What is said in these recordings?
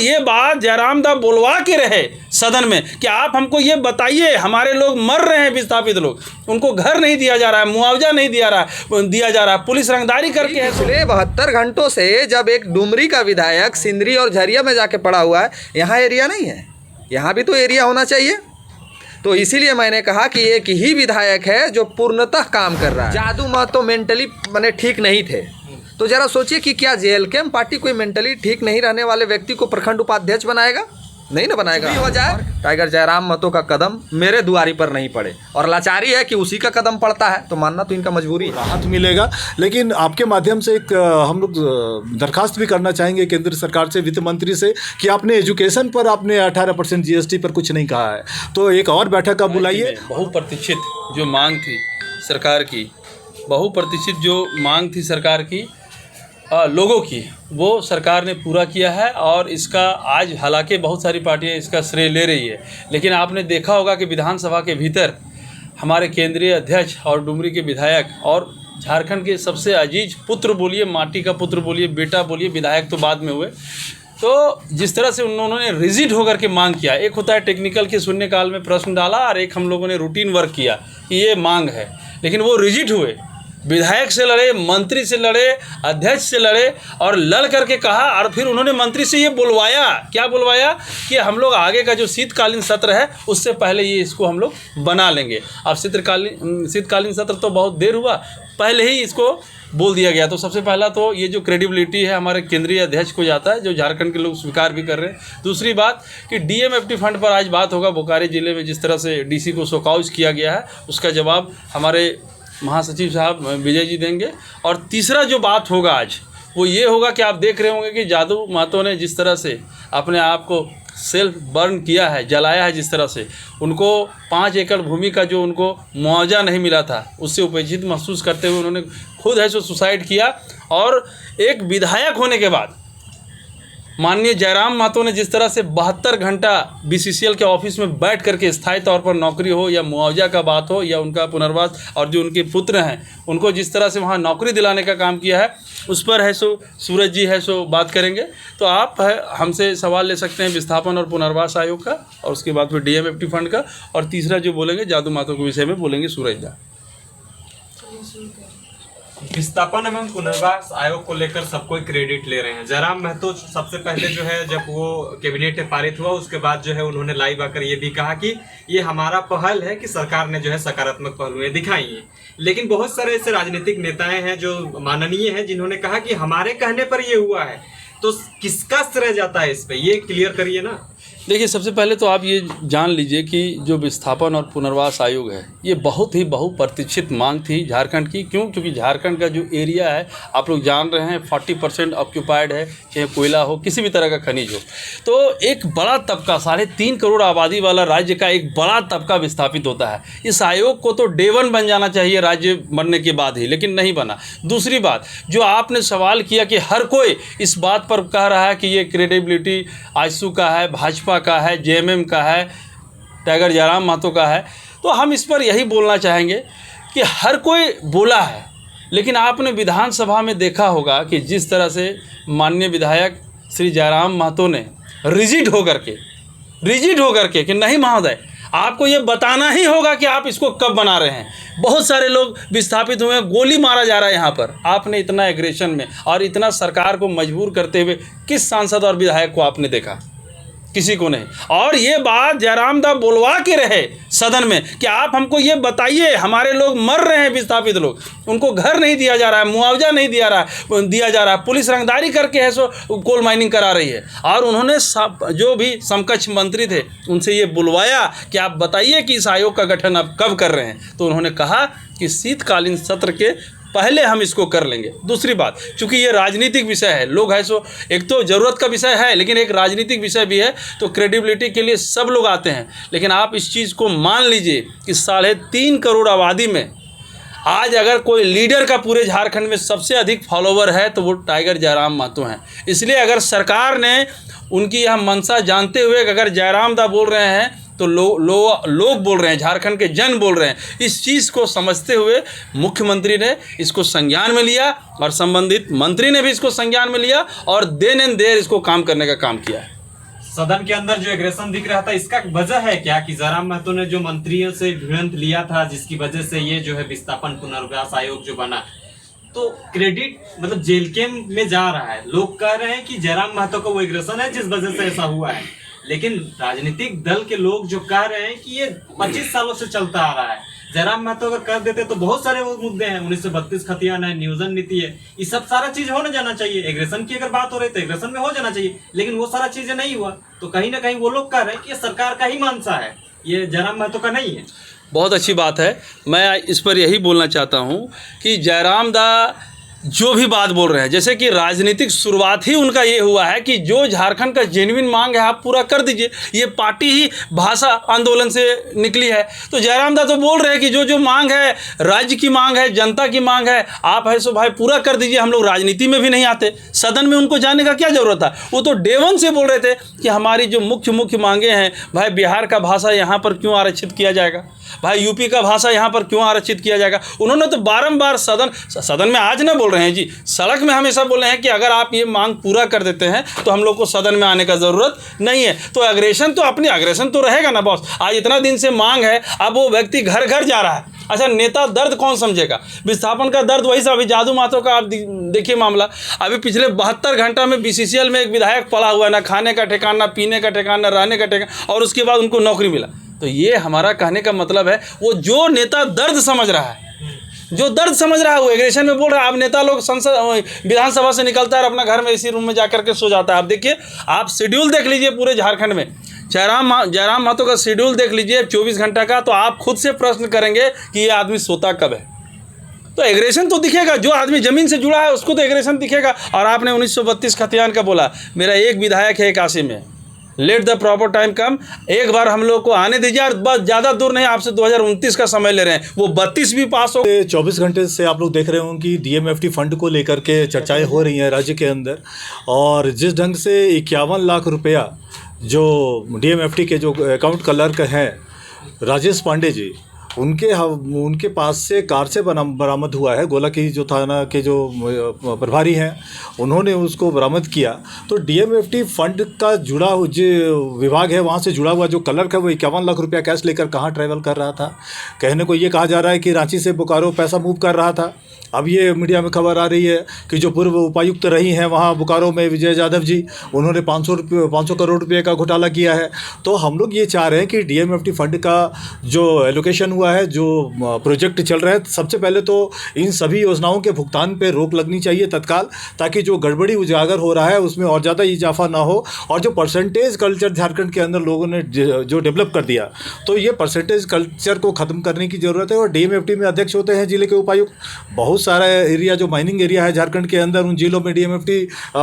ये बात जयराम दा बोलवा के रहे सदन में कि आप हमको ये बताइए, हमारे लोग मर रहे हैं, विस्थापित लोग, उनको घर नहीं दिया जा रहा है, मुआवजा नहीं दिया जा रहा है, पुलिस रंगदारी करके है। पिछले 72 घंटों से जब एक डुमरी का विधायक सिंदरी और झरिया में जाके पड़ा हुआ है, यहाँ एरिया नहीं है, यहाँ भी तो एरिया होना चाहिए। तो इसीलिए मैंने कहा कि एक ही विधायक है जो पूर्णतः काम कर रहा है। जादू महतो मेंटली मैंने ठीक नहीं थे, तो जरा सोचिए कि क्या जेएलके पार्टी कोई मेंटली ठीक नहीं रहने वाले व्यक्ति को प्रखंड उपाध्यक्ष बनाएगा? नहीं ना बनाएगा। हो जाए टाइगर जयराम महतो का कदम मेरे दुआरी पर नहीं पड़े, और लाचारी है कि उसी का कदम पड़ता है, तो मानना तो इनका मजबूरी है। राहत मिलेगा, लेकिन आपके माध्यम से एक हम लोग दरखास्त भी करना चाहेंगे केंद्र सरकार से, वित्त मंत्री से, कि आपने एजुकेशन पर आपने 18% जीएसटी पर कुछ नहीं कहा है, तो एक और बैठक आप बुलाइए। बहुप्रतीक्षित जो मांग थी सरकार की, बहुप्रतीक्षित जो मांग थी सरकार की, लोगों की, वो सरकार ने पूरा किया है। और इसका आज हालांकि बहुत सारी पार्टियां इसका श्रेय ले रही है, लेकिन आपने देखा होगा कि विधानसभा के भीतर हमारे केंद्रीय अध्यक्ष और डुमरी के विधायक और झारखंड के सबसे अजीज पुत्र बोलिए, माटी का पुत्र बोलिए, बेटा बोलिए, विधायक तो बाद में हुए, तो जिस तरह से उन्होंने रिजिड होकर के मांग किया, एक होता है टेक्निकल के शून्यकाल में प्रश्न डाला, और एक हम लोगों ने रूटीन वर्क किया कि ये मांग है, लेकिन वो रिजिड हुए, विधायक से लड़े, मंत्री से लड़े, अध्यक्ष से लड़े, और लड़ करके कहा, और फिर उन्होंने मंत्री से ये बुलवाया, क्या बुलवाया कि हम लोग आगे का जो शीतकालीन सत्र है उससे पहले ये इसको हम लोग बना लेंगे। अब शीतकालीन सत्र तो बहुत देर हुआ, पहले ही इसको बोल दिया गया। तो सबसे पहला तो ये जो क्रेडिबिलिटी है हमारे केंद्रीय अध्यक्ष को जाता है, जो झारखंड के लोग स्वीकार भी कर रहे हैं। दूसरी बात कि डीएमएफटी फंड पर आज बात होगा, बोकारो जिले में जिस तरह से डीसी को शोकॉज किया गया है, उसका जवाब हमारे महासचिव साहब विजय जी देंगे। और तीसरा जो बात होगा आज, वो ये होगा कि आप देख रहे होंगे कि जादू महतो ने जिस तरह से अपने आप को सेल्फ बर्न किया है, जलाया है, जिस तरह से उनको 5 एकड़ भूमि का जो उनको मुआवजा नहीं मिला था, उससे उपेक्षित महसूस करते हुए उन्होंने खुद है सो सुसाइड किया। और एक विधायक होने के बाद माननीय जयराम महतो ने जिस तरह से 72 घंटा बीसीसीएल के ऑफिस में बैठ करके स्थायी तौर पर नौकरी हो या मुआवजा का बात हो या उनका पुनर्वास, और जो उनके पुत्र हैं उनको जिस तरह से वहाँ नौकरी दिलाने का काम किया है, उस पर है सो सूरज जी है सो बात करेंगे। तो आप है हमसे सवाल ले सकते हैं विस्थापन और पुनर्वास आयोग का, और उसके बाद फिर डीएमएफटी फंड का, और तीसरा जो बोलेंगे जादू महतो के विषय में बोलेंगे सूरज दा। विस्थापन एवं पुनर्वास आयोग को लेकर सब कोई क्रेडिट ले रहे हैं। जयराम महतो सबसे पहले जो है, जब वो कैबिनेट में पारित हुआ उसके बाद जो है उन्होंने लाइव आकर ये भी कहा कि ये हमारा पहल है कि सरकार ने जो है सकारात्मक पहलुएं दिखाई हैं। लेकिन बहुत सारे ऐसे राजनीतिक नेताएं हैं जो माननीय हैं, जिन्होंने कहा कि हमारे कहने पर ये हुआ है, तो किसका श्रेय जाता है इस पे, ये क्लियर करिए ना। देखिए, सबसे पहले तो आप ये जान लीजिए कि जो विस्थापन और पुनर्वास आयोग है, ये बहुत ही बहुप्रतीक्षित मांग थी झारखंड की। क्यों? क्योंकि झारखंड का जो एरिया है, आप लोग जान रहे हैं, 40% ऑक्यूपाइड है, चाहे कोयला हो, किसी भी तरह का खनिज हो। तो एक बड़ा तबका, 3.5 करोड़ आबादी वाला राज्य का एक बड़ा तबका विस्थापित होता है। इस आयोग को तो डे 1 बन जाना चाहिए राज्य बनने के बाद ही, लेकिन नहीं बना। दूसरी बात, जो आपने सवाल किया कि हर कोई इस बात पर कह रहा है कि ये क्रेडिबिलिटी आजसू का है, भाजपा का है, जेएमएम का है, टाइगर जयराम महतो का है, तो हम इस पर यही बोलना चाहेंगे कि हर कोई बोला है, लेकिन आपने विधानसभा में देखा होगा कि जिस तरह से माननीय विधायक श्री जयराम महतो ने रिजिड होकर के कि नहीं महोदय, आपको ये बताना ही होगा कि आप इसको कब बना रहे हैं। बहुत सारे लोग विस्थापित हुए हैं, गोली मारा जा रहा है यहाँ पर। आपने इतना एग्रेशन में और इतना सरकार को मजबूर करते हुए किस सांसद और विधायक को आपने देखा? किसी को नहीं। और ये बात जयराम दा बोलवा के रहे सदन में कि आप हमको ये बताइए, हमारे लोग मर रहे हैं, विस्थापित लोग, उनको घर नहीं दिया जा रहा है, मुआवजा नहीं दिया जा रहा है, पुलिस रंगदारी करके है सो कोल माइनिंग करा रही है। और उन्होंने जो भी समकक्ष मंत्री थे उनसे ये बुलवाया कि आप बताइए कि इस आयोग का गठन आप कब कर रहे हैं। तो उन्होंने कहा कि शीतकालीन सत्र के पहले हम इसको कर लेंगे। दूसरी बात, चूंकि ये राजनीतिक विषय है, लोग है सो एक तो ज़रूरत का विषय है, लेकिन एक राजनीतिक विषय भी है, तो क्रेडिबिलिटी के लिए सब लोग आते हैं। लेकिन आप इस चीज़ को मान लीजिए कि 3.5 करोड़ आबादी में आज अगर कोई लीडर का पूरे झारखंड में सबसे अधिक फॉलोवर है तो वो टाइगर जयराम महतो हैं। इसलिए अगर सरकार ने उनकी यह मंशा जानते हुए अगर जयराम दा बोल रहे हैं तो लोग बोल रहे हैं, झारखंड के जन बोल रहे हैं, इस चीज़ को समझते हुए मुख्यमंत्री ने इसको संज्ञान में लिया और संबंधित मंत्री ने भी इसको संज्ञान में लिया और देन एंड देयर इसको काम करने का काम किया है। सदन के अंदर जो एग्रेशन दिख रहा था, इसका वजह है क्या कि जयराम महतो ने जो मंत्रियों से भिड़ंत लिया था, जिसकी वजह से ये जो है विस्थापन पुनर्वास आयोग जो बना, तो क्रेडिट मतलब जेल में जा रहा है। लोग कह रहे हैं कि जयराम महतो का वो एग्रेशन है जिस वजह से ऐसा हुआ है, लेकिन राजनीतिक दल के लोग जो कह रहे हैं कि ये 25 सालों से चलता आ रहा है। जयराम महतो अगर कर देते तो बहुत सारे वो मुद्दे हैं, 1932 खतियान है, नियोजन नीति है, ये सब सारा चीज होने जाना चाहिए। एग्रेशन की अगर बात हो रही तो एग्रेशन में हो जाना चाहिए, लेकिन वो सारा चीजें नहीं हुआ। तो कहीं ना कहीं वो लोग कह रहे हैं कि ये सरकार का ही मानसा है, ये जयराम महतो का नहीं है। बहुत अच्छी बात है। मैं इस पर यही बोलना चाहता हूँ कि जयराम दा जो भी बात बोल रहे हैं, जैसे कि राजनीतिक शुरुआत ही उनका ये हुआ है कि जो झारखंड का जेन्युइन मांग है आप पूरा कर दीजिए। ये पार्टी ही भाषा आंदोलन से निकली है। तो जयराम दा तो बोल रहे हैं कि जो जो मांग है, राज्य की मांग है, जनता की मांग है, आप है सो भाई पूरा कर दीजिए। हम लोग राजनीति में भी नहीं आते, सदन में उनको जाने का क्या जरूरत था। वो तो डे वन से बोल रहे थे कि हमारी जो मुख्य मांगे हैं, भाई बिहार का भाषा यहाँ पर क्यों आरक्षित किया जाएगा, भाई यूपी का भाषा यहाँ पर क्यों आरक्षित किया जाएगा। उन्होंने तो बारंबार सदन में आज ना बोल रहे हैं जी, सड़क में हमेशा बोल रहे हैं कि अगर आप ये मांग पूरा कर देते हैं तो हम लोग को सदन में आने का ज़रूरत नहीं है। तो अग्रेशन तो अपनी अग्रेशन तो रहेगा ना बॉस। आज इतना दिन से मांग है, अब वो व्यक्ति घर घर जा रहा है। अच्छा, नेता दर्द कौन समझेगा? विस्थापन का दर्द वही सा। अभी जादू महतो का आप देखिए मामला, अभी पिछले 72 घंटा में BCCL में एक विधायक पड़ा हुआ है, ना खाने का ठिकाना, ना पीने का ठिकाना, ना रहने का ठिकाना, और उसके बाद उनको नौकरी मिला। तो ये हमारा कहने का मतलब है, वो जो नेता दर्द समझ रहा है, जो दर्द समझ रहा है, वो एग्रेशन में बोल रहा है। अब नेता लोग विधानसभा से निकलता है और अपना घर में इसी रूम में जाकर के सो जाता है। आप देखिए, आप शेड्यूल देख लीजिए पूरे झारखंड में, जयराम महतो का शेड्यूल देख लीजिए 24 घंटा का, तो आप खुद से प्रश्न करेंगे कि ये आदमी सोता कब है। तो एग्रेशन तो दिखेगा, जो आदमी ज़मीन से जुड़ा है उसको तो एग्रेशन दिखेगा। और आपने 1932 खतियान का बोला, मेरा एक विधायक है 81 में, लेट द प्रॉपर टाइम कम, एक बार हम लोग को आने दीजिए। और बस ज़्यादा दूर नहीं, आपसे 2029 का समय ले रहे हैं, वो 32 भी पास हो। 24 घंटे से आप लोग देख रहे हों कि DMFT फंड को लेकर के चर्चाएं हो रही हैं राज्य के अंदर। और जिस ढंग से 51 लाख रुपया जो DMFT के जो अकाउंट क्लर्क हैं राजेश पांडे जी, उनके पास से कार से बरामद हुआ है। गोला की जो थाना के जो प्रभारी हैं उन्होंने उसको बरामद किया। तो DMFT फंड का जुड़ा जो विभाग है वहाँ से जुड़ा हुआ जो क्लर्क है वो 51 लाख रुपया कैश लेकर कहाँ ट्रैवल कर रहा था। कहने को ये कहा जा रहा है कि रांची से बोकारो पैसा मूव कर रहा था। अब ये मीडिया में खबर आ रही है कि जो पूर्व उपायुक्त रही हैं वहाँ बोकारो में विजय यादव जी, उन्होंने 500 करोड़ रुपये का घोटाला किया है। तो हम लोग ये चाह रहे हैं कि DMFT फंड का जो एलोकेशन हुआ है, जो प्रोजेक्ट चल रहे हैं, सबसे पहले तो इन सभी योजनाओं के भुगतान पे रोक लगनी चाहिए तत्काल, ताकि जो गड़बड़ी उजागर हो रहा है उसमें और ज़्यादा इजाफा ना हो। और जो परसेंटेज कल्चर झारखंड के अंदर लोगों ने जो डेवलप कर दिया, तो ये परसेंटेज कल्चर को ख़त्म करने की ज़रूरत है। और DMFT में अध्यक्ष होते हैं जिले के उपायुक्त। बहुत सारा एरिया जो माइनिंग एरिया है झारखंड के अंदर, उन जिलों में DMFT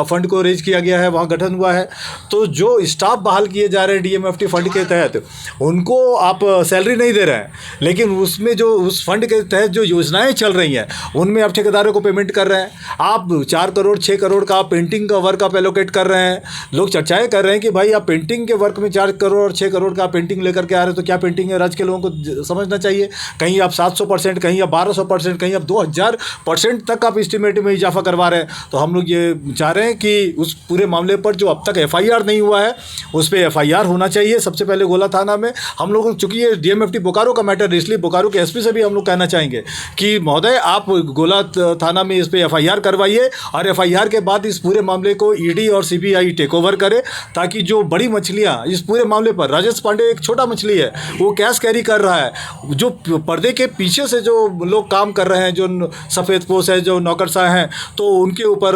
फंड को रेज किया गया है, वहाँ गठन हुआ है। तो जो स्टाफ बहाल किए जा रहे हैं DMFT फंड के तहत, उनको आप सैलरी नहीं दे रहे हैं, लेकिन उसमें जो उस फंड के तहत जो योजनाएं चल रही हैं उनमें आप ठेकेदारों को पेमेंट कर रहे हैं। आप 4 करोड़ 6 करोड़ का पेंटिंग का वर्क आप एलोकेट कर रहे हैं। लोग चर्चाएं कर रहे हैं कि भाई आप पेंटिंग के वर्क में 4 करोड़ 6 करोड़ का पेंटिंग लेकर के आ रहे हैं, तो क्या पेंटिंग है राज्य के लोगों को समझना चाहिए। कहीं आप 700%, कहीं आप 1200%, कहीं आप 2000% तक आप एस्टिमेट में इजाफा करवा रहे हैं। तो हम लोग ये चाह रहे हैं कि उस पूरे मामले पर जो अब तक FIR नहीं हुआ है उस पर FIR होना चाहिए सबसे पहले गोला थाना में। हम लोग चूँकि ये DMFT बोकारो का मैटर, इसलिए बोकारो के SP से भी हम लोग कहना चाहेंगे कि महोदय आप गोला थाना में इस पर FIR करवाइए, और FIR के बाद इस पूरे मामले को ED और CBI टेक ओवर करे, ताकि जो बड़ी मछलियाँ इस पूरे मामले पर, राजेश पांडे एक छोटा मछली है, वो कैश कैरी कर रहा है, जो पर्दे के पीछे से जो लोग काम कर रहे हैं, जो सफ़ेद पोश है, जो नौकरशाह हैं, तो उनके ऊपर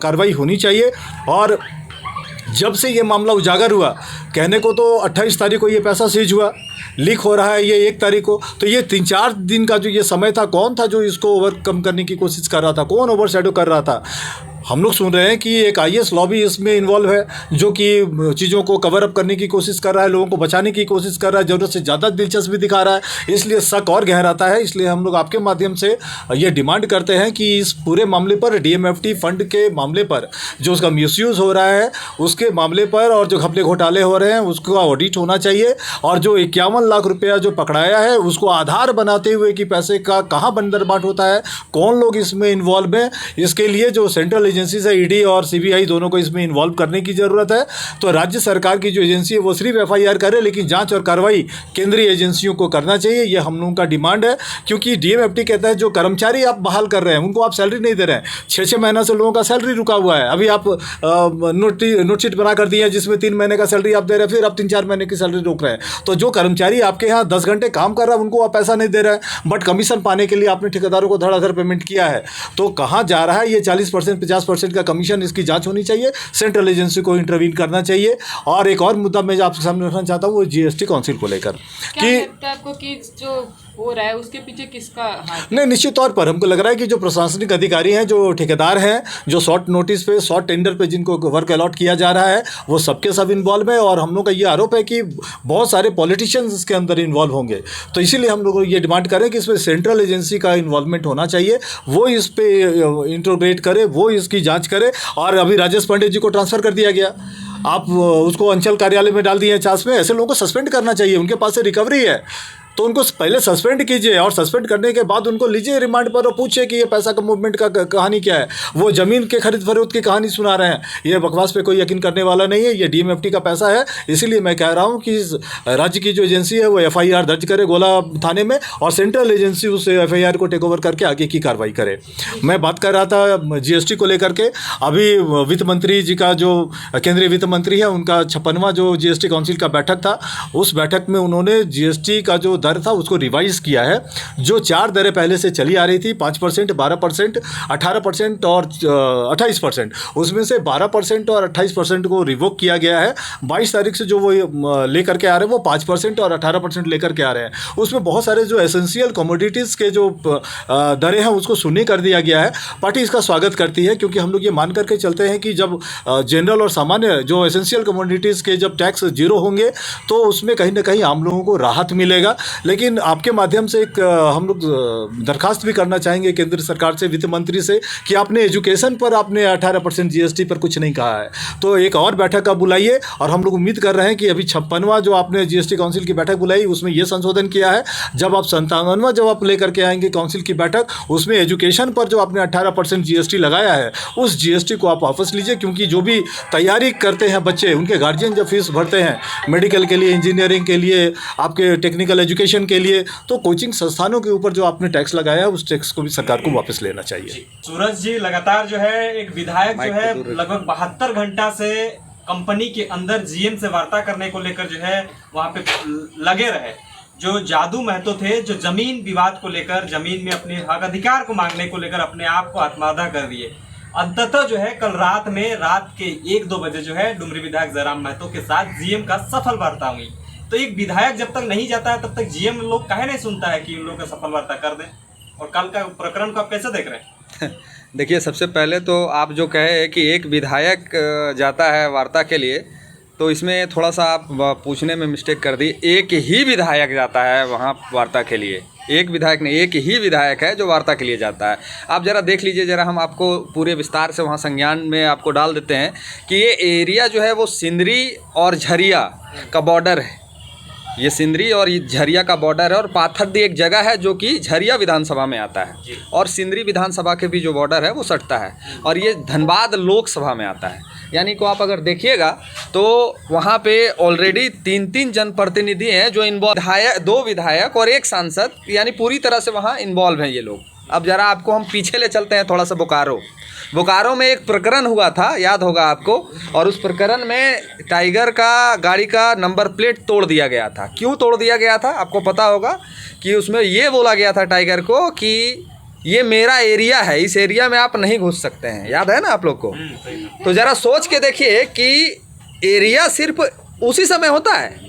कार्रवाई होनी चाहिए। और जब से ये मामला उजागर हुआ, कहने को तो 28 तारीख को ये पैसा सीज हुआ, लीक हो रहा है ये 1 तारीख को, तो ये 3-4 दिन का जो ये समय था, कौन था जो इसको ओवरकम करने की कोशिश कर रहा था, कौन ओवरशैडो कर रहा था। हम लोग सुन रहे हैं कि एक IAS लॉबी इसमें इन्वॉल्व है, जो कि चीज़ों को कवर अप करने की कोशिश कर रहा है, लोगों को बचाने की कोशिश कर रहा है, ज़रूरत से ज़्यादा दिलचस्पी दिखा रहा है, इसलिए शक और गहराता है। इसलिए हम लोग आपके माध्यम से ये डिमांड करते हैं कि इस पूरे मामले पर, DMFT फंड के मामले पर, जो उसका मिसयूज़ हो रहा है उसके मामले पर, और जो घपले घोटाले हो रहे हैं उसका ऑडिट होना चाहिए। और जो 51 लाख रुपया जो पकड़ाया है उसको आधार बनाते हुए कि पैसे का कहाँ बंदरबाट होता है, कौन लोग इसमें इन्वॉल्व हैं, इसके लिए जो सेंट्रल एजेंसी से ईडी और सीबीआई दोनों को इसमें इन्वॉल्व करने की ज़रूरत है। तो राज्य सरकार की जो एजेंसी है वो सिर्फ एफआईआर करे, लेकिन जांच और कार्रवाई केंद्रीय एजेंसियों को करना चाहिए। ये हम लोगों का डिमांड है, क्योंकि डीएमएफटी कहता है जो कर्मचारी आप बहाल कर रहे हैं उनको आप सैलरी नहीं दे रहे हैं। 6-6 महीना से लोगों का सैलरी रुका हुआ है। अभी आप नोटशीट बना कर दिए हैं जिसमें 3 महीने का सैलरी आप दे रहे हैं, फिर आप 3-4 महीने की सैलरी रोक रहे हैं। तो जो कर्मचारी आपके यहाँ 10 घंटे काम कर रहा है उनको आप पैसा नहीं दे रहे हैं, बट कमीशन पाने के लिए आपने ठेकेदारों को धड़ाधड़ पेमेंट किया है। तो कहाँ जा रहा है ये 40% 50% का कमीशन? इसकी जांच होनी चाहिए, सेंट्रल एजेंसी को इंटरवीन करना चाहिए। और एक और मुद्दा मैं आपके सामने रखना चाहता हूँ वो जीएसटी काउंसिल को लेकर क्या लगता है आपको कि जो हो रहा है उसके पीछे किसका हाथ? नहीं, निश्चित तौर पर हमको लग रहा है कि जो प्रशासनिक अधिकारी हैं, जो ठेकेदार हैं, जो शॉर्ट नोटिस पे, शॉर्ट टेंडर पे जिनको वर्क अलॉट किया जा रहा है वो सबके सब इन्वॉल्व है। और हम लोग का ये आरोप है कि बहुत सारे पॉलिटिशियंस इसके अंदर इन्वॉल्व होंगे। तो इसीलिए हम लोग ये डिमांड करें कि इसमें सेंट्रल एजेंसी का इन्वॉल्वमेंट होना चाहिए, वो इस पर इंट्रोग्रेट करे, वो इसकी जाँच करे। और अभी राजेश पांडे जी को ट्रांसफ़र कर दिया गया, आप उसको अंचल कार्यालय में डाल दिए हैं चास में। ऐसे लोगों को सस्पेंड करना चाहिए, उनके पास से रिकवरी है तो उनको पहले सस्पेंड कीजिए और सस्पेंड करने के बाद उनको लीजिए रिमांड पर और पूछिए कि ये पैसा का मूवमेंट का कहानी क्या है। वो ज़मीन के खरीद फरोख्त की कहानी सुना रहे हैं, ये बकवास पे कोई यकीन करने वाला नहीं है। ये डीएमएफटी का पैसा है। इसीलिए मैं कह रहा हूँ कि राज्य की जो एजेंसी है वो एफआईआर दर्ज करे गोला थाने में, और सेंट्रल एजेंसी उस एफआईआर को टेक ओवर करके आगे की कार्रवाई करे। मैं बात कर रहा था जीएसटी को लेकर के। अभी वित्त मंत्री जी का जो केंद्रीय वित्त मंत्री है उनका 56वां जो जीएसटी काउंसिल का बैठक था, उस बैठक में उन्होंने जीएसटी का जो दर था उसको रिवाइज किया है। जो 4 दरें पहले से चली आ रही थी 5%, 12%, 18% और 28%, उसमें से 12% और 28% को रिवोक किया गया है। 22 तारीख से जो वो लेकर के आ रहे हैं वो 5% और 18% लेकर के आ रहे हैं। उसमें बहुत सारे जो एसेंशियल कमोडिटीज़ के जो दरें हैं उसको शून्य कर दिया गया है। पार्टी इसका स्वागत करती है, क्योंकि हम लोग ये मान करके चलते हैं कि जब जनरल और सामान्य जो एसेंशियल कमोडिटीज़ के जब टैक्स जीरो होंगे तो उसमें कहीं ना कहीं आम लोगों को राहत मिलेगा। लेकिन आपके माध्यम से एक हम लोग दरखास्त भी करना चाहेंगे केंद्र सरकार से, वित्त मंत्री से, कि आपने एजुकेशन पर आपने 18% जीएसटी पर कुछ नहीं कहा है। तो एक और बैठक आप बुलाइए, और हम लोग उम्मीद कर रहे हैं कि अभी 56वां जो आपने जीएसटी काउंसिल की बैठक बुलाई उसमें ये संशोधन किया है। जब आप 57वां जब आप लेकर के आएंगे काउंसिल की बैठक, उसमें एजुकेशन पर जो आपने 18% जीएसटी लगाया है उस जीएसटी को आप वापस लीजिए। क्योंकि जो भी तैयारी करते हैं बच्चे, उनके गार्जियन जब फीस भरते हैं मेडिकल के लिए, इंजीनियरिंग के लिए, आपके टेक्निकल एजुकेशन के लिए, तो कोचिंग संस्थानों के ऊपर जो आपने टैक्स लगाया है उस टैक्स को भी सरकार को वापस लेना चाहिए। सूरज जी, लगातार जो है एक विधायक जो है लगभग 72 घंटा से कंपनी के अंदर जीएम से वार्ता करने को लेकर जो है वहां पे लगे रहे। जो जादू महतो थे, जो जमीन विवाद को लेकर, जमीन में अपने हक अधिकार को मांगने को लेकर अपने आप को आत्मदाह कर दिए। अंततः जो है कल रात के 1-2 बजे जो है डुमरी विधायक जयराम महतो के साथ जीएम का सफल वार्ता हुई। तो एक विधायक जब तक नहीं जाता है तब तक जीएम लोग काहे नहीं सुनता है कि उन लोगों का सफल वार्ता कर दें। और कल का प्रकरण को आप कैसे देख रहे हैं? देखिए, सबसे पहले तो आप जो कहे कि एक विधायक जाता है वार्ता के लिए, तो इसमें थोड़ा सा आप पूछने में मिस्टेक कर दी। एक ही विधायक जाता है वहाँ वार्ता के लिए, एक विधायक नहीं, एक ही विधायक है जो वार्ता के लिए जाता है। आप ज़रा देख लीजिए, ज़रा हम आपको पूरे विस्तार से वहाँ संज्ञान में आपको डाल देते हैं कि ये एरिया जो है वो सिंदरी और झरिया का बॉर्डर है। ये सिंदरी और ये झरिया का बॉर्डर है, और पाथरदी एक जगह है जो कि झरिया विधानसभा में आता है, और सिंदरी विधानसभा के भी जो बॉर्डर है वो सटता है, और ये धनबाद लोकसभा में आता है। यानी को आप अगर देखिएगा तो वहाँ पे ऑलरेडी 3-3 जनप्रतिनिधि हैं जो इन्वॉल्व, 2 विधायक और 1 सांसद, यानी पूरी तरह से वहाँ इन्वॉल्व हैं ये लोग। अब ज़रा आपको हम पीछे ले चलते हैं थोड़ा सा। बोकारो में एक प्रकरण हुआ था, याद होगा आपको, और उस प्रकरण में टाइगर का गाड़ी का नंबर प्लेट तोड़ दिया गया था। क्यों तोड़ दिया गया था आपको पता होगा कि उसमें ये बोला गया था टाइगर को कि ये मेरा एरिया है, इस एरिया में आप नहीं घुस सकते हैं। याद है ना आप लोग को? तो ज़रा सोच के देखिए कि एरिया सिर्फ उसी समय होता है।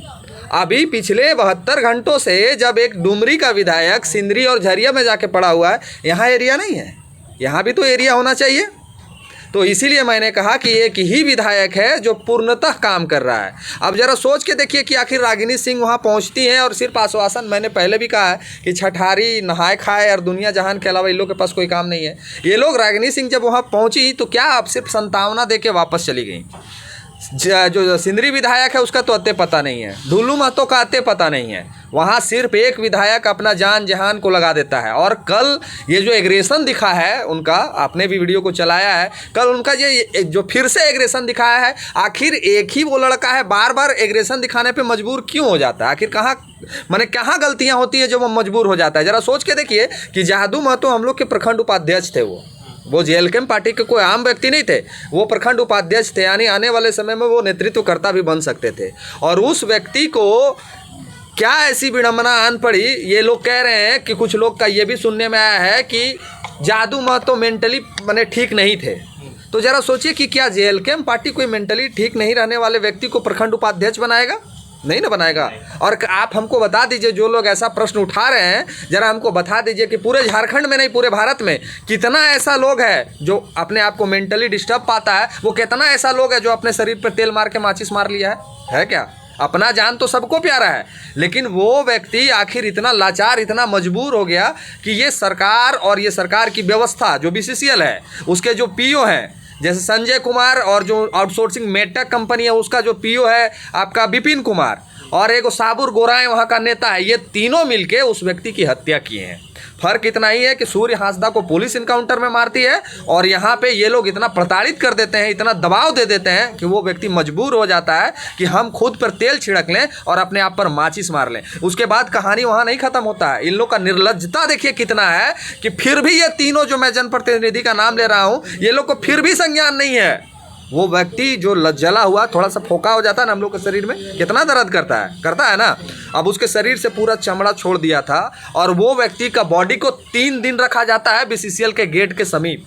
अभी पिछले 72 घंटों से जब एक डुमरी का विधायक सिंदरी और झरिया में जाके पड़ा हुआ है, यहाँ एरिया नहीं है, यहाँ भी तो एरिया होना चाहिए। तो इसीलिए मैंने कहा कि एक ही विधायक है जो पूर्णतः काम कर रहा है। अब ज़रा सोच के देखिए कि आखिर रागिनी सिंह वहाँ पहुँचती हैं और सिर्फ आश्वासन, मैंने पहले भी कहा है कि छठारी नहाए खाए और दुनिया जहान के अलावा इन लोग के पास कोई काम नहीं है। ये लोग, रागिनी सिंह जब वहाँ पहुँची तो क्या आप सिर्फ संतावना दे के वापस चली गई। जो सिंदरी विधायक है उसका तो अत्ते पता नहीं है, ढुल्लू महतो का अत्ते पता नहीं है। वहाँ सिर्फ एक विधायक अपना जान जहान को लगा देता है। और कल ये जो एग्रेशन दिखा है उनका, आपने भी वीडियो को चलाया है, कल उनका ये जो फिर से एग्रेशन दिखाया है, आखिर एक ही वो लड़का है बार बार एग्रेशन दिखाने पे मजबूर क्यों हो जाता है? आखिर कहाँ माने कहाँ गलतियाँ होती है जो वो मजबूर हो जाता है? ज़रा सोच के देखिए कि जादू महतो हम लोग के प्रखंड उपाध्यक्ष थे। वो JLKM पार्टी के कोई आम व्यक्ति नहीं थे, वो प्रखंड उपाध्यक्ष थे, यानी आने वाले समय में वो नेतृत्वकर्ता भी बन सकते थे। और उस व्यक्ति को क्या ऐसी विडंबना आन पड़ी? ये लोग कह रहे हैं कि कुछ लोग का ये भी सुनने में आया है कि जादू महतो मेंटली माने ठीक नहीं थे। तो ज़रा सोचिए कि क्या JLKM पार्टी कोई मेंटली ठीक नहीं रहने वाले व्यक्ति को प्रखंड उपाध्यक्ष बनाएगा? नहीं ना बनाएगा। और आप हमको बता दीजिए, जो लोग ऐसा प्रश्न उठा रहे हैं, ज़रा हमको बता दीजिए कि पूरे झारखंड में नहीं पूरे भारत में कितना ऐसा लोग है जो अपने आप को मेंटली डिस्टर्ब पाता है? वो कितना ऐसा लोग है जो अपने शरीर पर तेल मार के माचिस मार लिया है क्या? अपना जान तो सबको प्यारा है, लेकिन वो व्यक्ति आखिर इतना लाचार, इतना मजबूर हो गया कि ये सरकार और ये सरकार की व्यवस्था जो BCCL है, उसके जो PO हैं जैसे संजय कुमार, और जो आउटसोर्सिंग मेटक कंपनी है उसका जो PO है आपका विपिन कुमार, और एक साबुर गोराएं वहाँ का नेता है, ये तीनों मिलके उस व्यक्ति की हत्या किए हैं। फ़र्क इतना ही है कि सूर्य हांसदा को पुलिस इनकाउंटर में मारती है और यहाँ पे ये लोग इतना प्रताड़ित कर देते हैं, इतना दबाव दे देते हैं कि वो व्यक्ति मजबूर हो जाता है कि हम खुद पर तेल छिड़क लें और अपने आप पर माचिस मार लें। उसके बाद कहानी वहाँ नहीं ख़त्म होता है। इन लोग का निर्लज्जता देखिए कितना है कि फिर भी ये तीनों जो मैं जनप्रतिनिधि का नाम ले रहा हूँ, ये लोग को फिर भी संज्ञान नहीं है। वो व्यक्ति जो जला हुआ, थोड़ा सा फोका हो जाता है ना हम लोग के शरीर में, कितना दर्द करता है ना। अब उसके शरीर से पूरा चमड़ा छोड़ दिया था और वो व्यक्ति का बॉडी को 3 दिन रखा जाता है BCCL के गेट के समीप।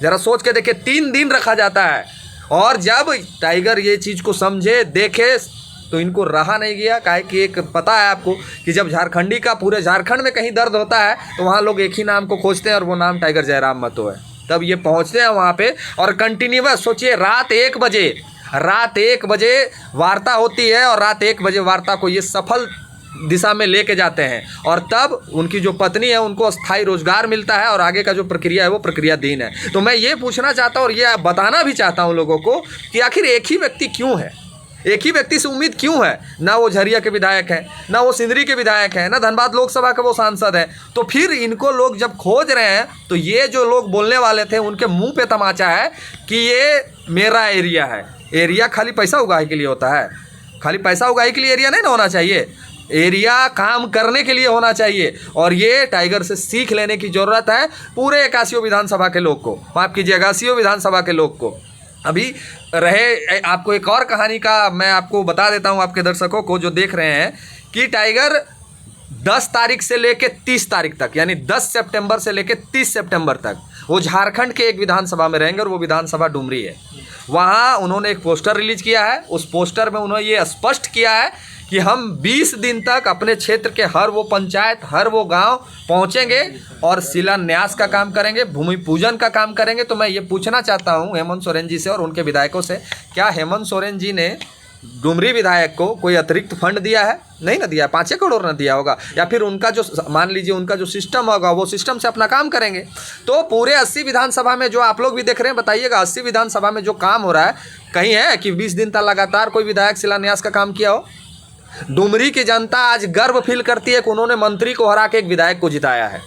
ज़रा सोच के देखिए, 3 दिन रखा जाता है। और जब टाइगर ये चीज़ को समझे, देखे, तो इनको रहा नहीं गया। काहे कि एक पता है आपको कि जब झारखंडी का पूरे झारखंड में कहीं दर्द होता है तो वहाँ लोग एक ही नाम को खोजते हैं और वो नाम टाइगर जयराम महतो है। तब ये पहुँचते हैं वहाँ पे और कंटिन्यूअस, सोचिए रात 1 बजे वार्ता होती है और रात 1 बजे वार्ता को ये सफल दिशा में लेके जाते हैं। और तब उनकी जो पत्नी है उनको अस्थायी रोजगार मिलता है और आगे का जो प्रक्रिया है वो प्रक्रियाधीन है। तो मैं ये पूछना चाहता हूँ और ये बताना भी चाहता हूँ लोगों को कि आखिर एक ही व्यक्ति क्यों है, एक ही व्यक्ति से उम्मीद क्यों है? ना वो झरिया के विधायक हैं, ना वो सिंदरी के विधायक हैं, ना धनबाद लोकसभा के वो सांसद हैं। तो फिर इनको लोग जब खोज रहे हैं तो ये जो लोग बोलने वाले थे उनके मुंह पे तमाचा है कि ये मेरा एरिया है। एरिया खाली पैसा उगाही के लिए होता है? खाली पैसा उगाही के लिए एरिया नहीं ना होना चाहिए, एरिया काम करने के लिए होना चाहिए। और ये टाइगर से सीख लेने की ज़रूरत है पूरे 81 विधानसभा के लोग को, माफ़ कीजिए 81 विधानसभा के लोग को। अभी रहे आपको एक और कहानी का मैं आपको बता देता हूं आपके दर्शकों को जो देख रहे हैं कि टाइगर 10 तारीख से लेके 30 तारीख तक, यानी 10 सितंबर से लेके 30 सितंबर तक वो झारखंड के एक विधानसभा में रहेंगे और वो विधानसभा डुमरी है। वहाँ उन्होंने एक पोस्टर रिलीज किया है। उस पोस्टर में उन्होंने ये स्पष्ट किया है कि हम 20 दिन तक अपने क्षेत्र के हर वो पंचायत, हर वो गांव पहुंचेंगे और शिलान्यास का काम करेंगे, भूमि पूजन का काम करेंगे। तो मैं ये पूछना चाहता हूं हेमंत सोरेन जी से और उनके विधायकों से, क्या हेमंत सोरेन जी ने डुमरी विधायक को कोई अतिरिक्त फंड दिया है? नहीं ना दिया, 5 करोड़ ना दिया होगा। या फिर उनका जो मान लीजिए उनका जो सिस्टम होगा वो सिस्टम से अपना काम करेंगे। तो पूरे 80 विधानसभा में जो आप लोग भी देख रहे हैं, बताइएगा 80 विधानसभा में जो काम हो रहा है, कहीं है कि 20 दिन तक लगातार कोई विधायक शिलान्यास का काम किया हो? डुमरी की जनता आज गर्व फील करती है कि उन्होंने मंत्री को हरा के एक विधायक को जिताया है।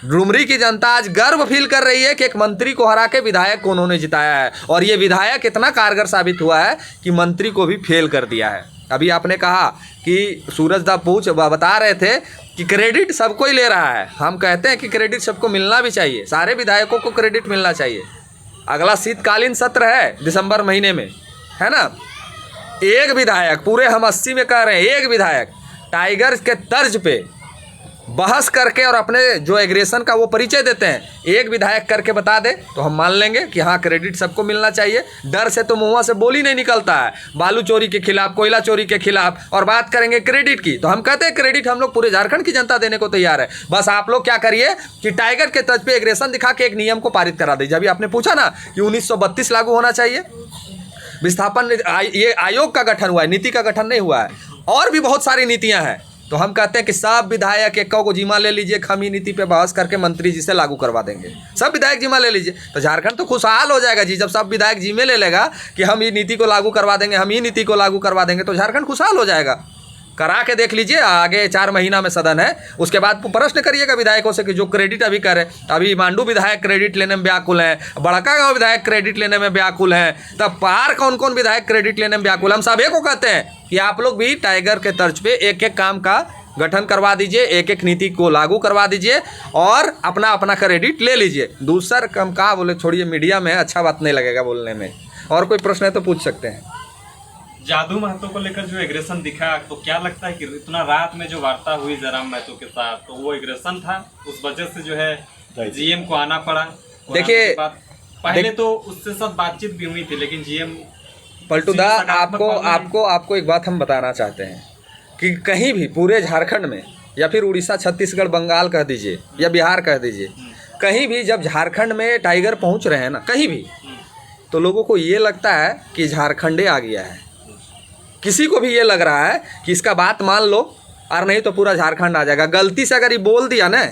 डुमरी की जनता आज गर्व फील कर रही है कि एक मंत्री को हरा के विधायक को उन्होंने जिताया है। और ये विधायक इतना कारगर साबित हुआ है कि मंत्री को भी फेल कर दिया है। अभी आपने कहा कि सूरजदा पूछ बता रहे थे कि क्रेडिट सबको ही ले रहा है। हम कहते हैं कि क्रेडिट सबको मिलना भी चाहिए, सारे विधायकों को क्रेडिट मिलना चाहिए। अगला शीतकालीन सत्र है दिसंबर महीने में, है ना। एक विधायक, पूरे हम 80 में कह रहे हैं, एक विधायक टाइगर के तर्ज पे बहस करके और अपने जो एग्रेशन का वो परिचय देते हैं, एक विधायक करके बता दे तो हम मान लेंगे कि हाँ क्रेडिट सबको मिलना चाहिए। डर से तो मुँह से बोल ही नहीं निकलता है, बालू चोरी के खिलाफ, कोयला चोरी के खिलाफ, और बात करेंगे क्रेडिट की तो हम कहते हैं क्रेडिट हम लोग पूरे झारखंड की जनता देने को तैयार है। बस आप लोग क्या करिए कि टाइगर के तर्ज पे एग्रेशन दिखा के एक नियम को पारित करा दीजिए। अभी आपने पूछा ना कि 1932 लागू होना चाहिए, विस्थापन ये आयोग का गठन हुआ है, नीति का गठन नहीं हुआ है। और भी बहुत सारी नीतियां हैं तो हम कहते हैं कि सब विधायक एक को जिम्मा ले लीजिए, हम ही नीति पे बहस करके मंत्री जी से लागू करवा देंगे। सब विधायक जिम्मा ले लीजिए तो झारखंड तो खुशहाल हो जाएगा जी। जब सब विधायक जिम्मे ले लेगा कि हम ये नीति को लागू करवा देंगे, हम ही नीति को लागू करवा देंगे, तो झारखंड खुशहाल हो जाएगा। करा के देख लीजिए, आगे 4 महीना में सदन है, उसके बाद प्रश्न करिएगा विधायकों से कि जो क्रेडिट अभी करे, अभी मांडू विधायक क्रेडिट लेने में व्याकुल हैं, बड़का गांव विधायक क्रेडिट लेने में व्याकुल हैं, तब पार कौन कौन विधायक क्रेडिट लेने में व्याकुल। हम सभी को कहते हैं कि आप लोग भी टाइगर के तर्ज पे एक एक काम का गठन करवा दीजिए, एक एक नीति को लागू करवा दीजिए और अपना अपना क्रेडिट ले लीजिए। दूसरा कम कहा बोले, छोड़िए, मीडिया में अच्छा बात नहीं लगेगा बोलने में। और कोई प्रश्न है तो पूछ सकते हैं। जादू महतो को लेकर जो एग्रेशन दिखा, तो क्या लगता है कि इतना रात में जो वार्ता हुई जयराम महतो के साथ, तो वो एग्रेशन था, उस वजह से जो है जीएम को आना पड़ा। देखिए, पहले तो उससे सब बातचीत भी हुई थी, लेकिन जीएम पलटूदा, आपको एक बात हम बताना चाहते हैं कि कहीं भी पूरे झारखंड में या फिर उड़ीसा, छत्तीसगढ़, बंगाल कह दीजिए या बिहार कह दीजिए, कहीं भी जब झारखंड में टाइगर पहुंच रहे हैं ना, कहीं भी, तो लोगों को ये लगता है कि झारखंडे आ गया है। किसी को भी ये लग रहा है कि इसका बात मान लो और नहीं तो पूरा झारखंड आ जाएगा। गलती से अगर ये बोल दिया ना,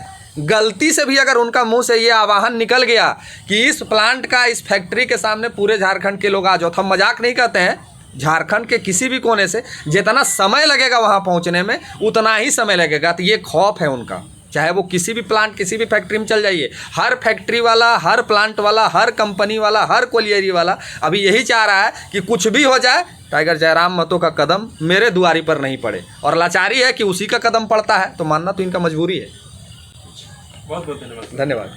गलती से भी अगर उनका मुंह से ये आवाहन निकल गया कि इस प्लांट का, इस फैक्ट्री के सामने पूरे झारखंड के लोग आ जाओ, तो हम मजाक नहीं कहते हैं, झारखंड के किसी भी कोने से जितना समय लगेगा वहाँ पहुँचने में, उतना ही समय लगेगा। तो ये खौफ है उनका, चाहे वो किसी भी प्लांट, किसी भी फैक्ट्री में चल जाइए, हर फैक्ट्री वाला, हर प्लांट वाला, हर कंपनी वाला, हर कोलियरी वाला अभी यही चाह रहा है कि कुछ भी हो जाए, टाइगर जयराम महतो का कदम मेरे दुआरी पर नहीं पड़े। और लाचारी है कि उसी का कदम पड़ता है, तो मानना तो इनका मजबूरी है। बहुत बहुत धन्यवाद। धन्यवाद।